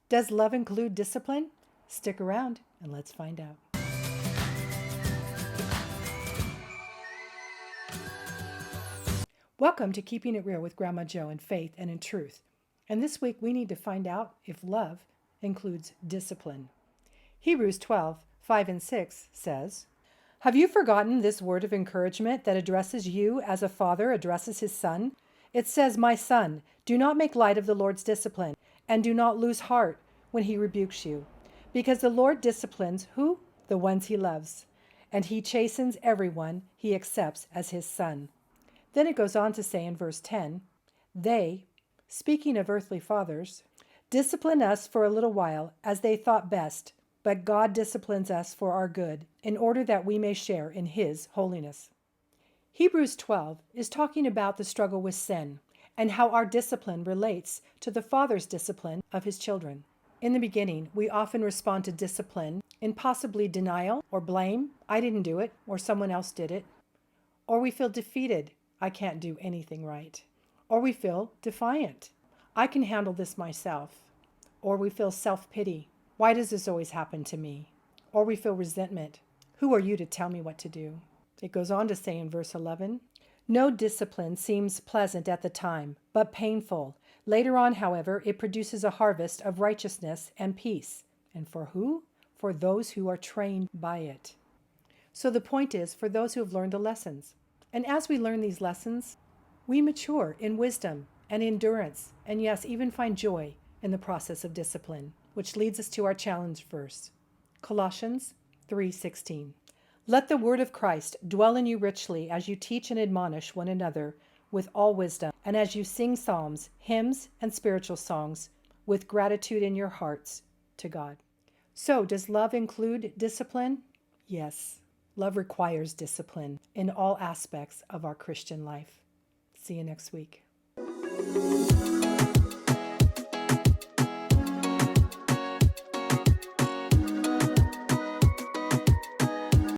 Does love include discipline? Stick around and let's find out. Welcome to Keeping It Real with GmaJo in faith and in truth. And this week we need to find out if love includes discipline. Hebrews 12:5-6 says, "Have you forgotten this word of encouragement that addresses you as a father addresses his son? It says, 'My son, do not make light of the Lord's discipline, and do not lose heart when he rebukes you. Because the Lord disciplines who? The ones he loves. And he chastens everyone he accepts as his son.'" Then it goes on to say in verse 10, "They," speaking of earthly fathers, "discipline us for a little while as they thought best, but God disciplines us for our good, in order that we may share in his holiness." Hebrews 12 is talking about the struggle with sin and how our discipline relates to the Father's discipline of his children. In the beginning, we often respond to discipline in possibly denial or blame, "I didn't do it," or "someone else did it." Or we feel defeated, "I can't do anything right." Or we feel defiant, "I can handle this myself." Or we feel self-pity, "Why does this always happen to me?" Or we feel resentment, "Who are you to tell me what to do?" It goes on to say in verse 11, "No discipline seems pleasant at the time, but painful. Later on, however, it produces a harvest of righteousness and peace." And for who? For those who are trained by it. So the point is for those who have learned the lessons. And as we learn these lessons, we mature in wisdom and endurance, and yes, even find joy in the process of discipline, which leads us to our challenge verse, Colossians 3:16. "Let the word of Christ dwell in you richly as you teach and admonish one another with all wisdom, and as you sing psalms, hymns, and spiritual songs with gratitude in your hearts to God." So, does love include discipline? Yes. Love requires discipline in all aspects of our Christian life. See you next week.